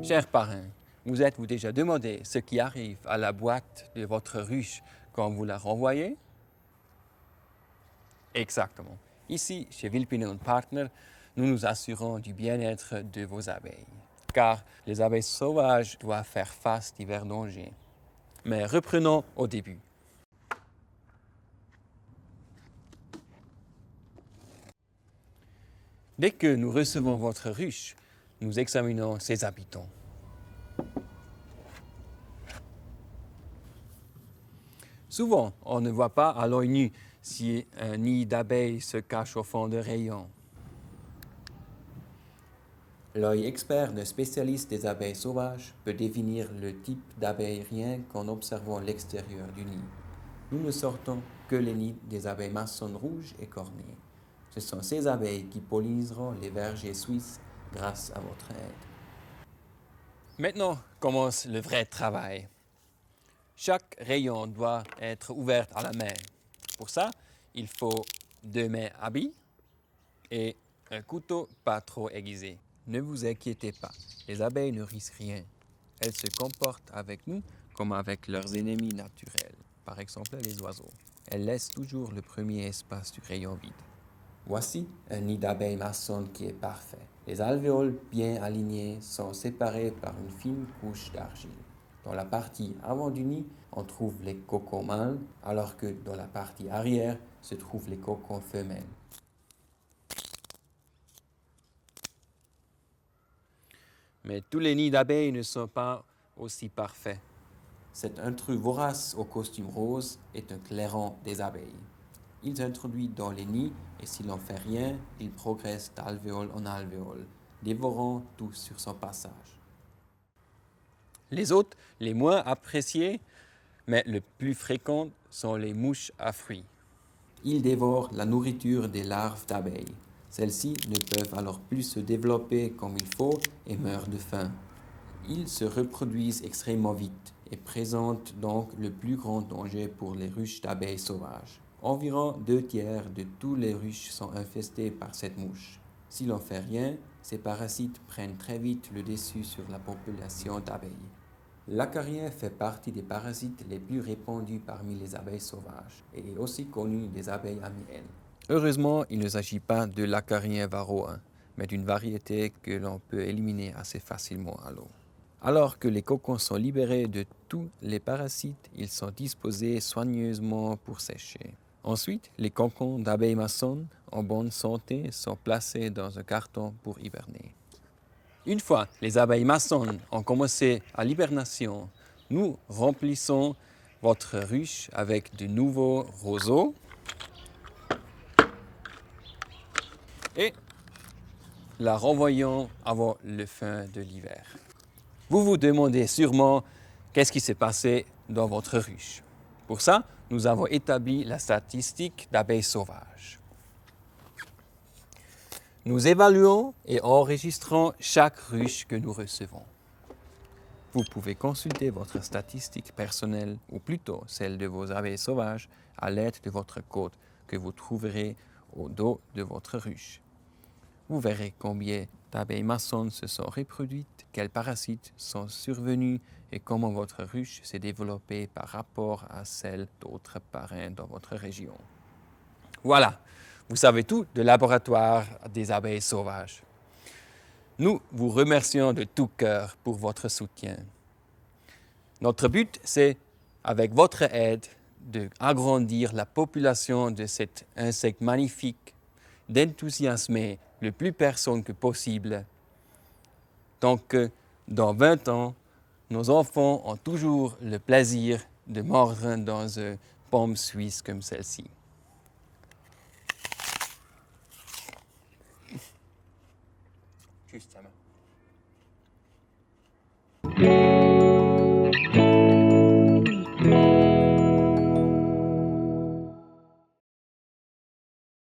Cher parrain, vous êtes-vous déjà demandé ce qui arrive à la boîte de votre ruche quand vous la renvoyez? Exactement. Ici, chez Vilpinen Partner, nous nous assurons du bien-être de vos abeilles. Car les abeilles sauvages doivent faire face à divers dangers. Mais reprenons au début. Dès que nous recevons votre ruche, nous examinons ses habitants. Souvent, on ne voit pas à l'œil nu si un nid d'abeilles se cache au fond de rayons. L'œil expert d'un spécialiste des abeilles sauvages peut définir le type d'abeille rien qu'en observant l'extérieur du nid. Nous ne sortons que les nids des abeilles maçonnes rouges et cornées. Ce sont ces abeilles qui polliniseront les vergers suisses grâce à votre aide. Maintenant commence le vrai travail. Chaque rayon doit être ouvert à la main. Pour ça, il faut 2 mains habiles et un couteau pas trop aiguisé. Ne vous inquiétez pas, les abeilles ne risquent rien. Elles se comportent avec nous comme avec leurs ennemis naturels, par exemple les oiseaux. Elles laissent toujours le premier espace du rayon vide. Voici un nid d'abeilles maçonnes qui est parfait. Les alvéoles bien alignés sont séparés par une fine couche d'argile. Dans la partie avant du nid, on trouve les cocons mâles, alors que dans la partie arrière se trouvent les cocons femelles. Mais tous les nids d'abeilles ne sont pas aussi parfaits. Cet intrus vorace au costume rose est un clairon des abeilles. Il s'introduit dans les nids et s'il n'en fait rien, il progresse d'alvéole en alvéole, dévorant tout sur son passage. Les autres, les moins appréciés, mais les plus fréquents, sont les mouches à fruits. Ils dévorent la nourriture des larves d'abeilles. Celles-ci ne peuvent alors plus se développer comme il faut et meurent de faim. Ils se reproduisent extrêmement vite et présentent donc le plus grand danger pour les ruches d'abeilles sauvages. Environ 2/3 de tous les ruches sont infestées par cette mouche. Si l'on ne fait rien, ces parasites prennent très vite le dessus sur la population d'abeilles. L'acarien fait partie des parasites les plus répandus parmi les abeilles sauvages et est aussi connu des abeilles à miel. Heureusement, il ne s'agit pas de l'acarien varroa, mais d'une variété que l'on peut éliminer assez facilement à l'eau. Alors que les cocons sont libérés de tous les parasites, ils sont disposés soigneusement pour sécher. Ensuite, les cocons d'abeilles maçonnes en bonne santé sont placés dans un carton pour hiberner. Une fois les abeilles maçonnes ont commencé à l'hibernation, nous remplissons votre ruche avec de nouveaux roseaux et la renvoyons avant la fin de l'hiver. Vous vous demandez sûrement qu'est-ce qui s'est passé dans votre ruche. Pour ça, nous avons établi la statistique d'abeilles sauvages. Nous évaluons et enregistrons chaque ruche que nous recevons. Vous pouvez consulter votre statistique personnelle, ou plutôt celle de vos abeilles sauvages, à l'aide de votre code que vous trouverez au dos de votre ruche. Vous verrez combien d'abeilles maçonnes se sont reproduites, quels parasites sont survenus et comment votre ruche s'est développée par rapport à celle d'autres parrains dans votre région. Voilà, vous savez tout du laboratoire des abeilles sauvages. Nous vous remercions de tout cœur pour votre soutien. Notre but, c'est, avec votre aide, d'agrandir la population de cet insecte magnifique, d'enthousiasmer le plus personne que possible. Donc, dans 20 ans, nos enfants ont toujours le plaisir de mordre dans une pomme suisse comme celle-ci. Juste un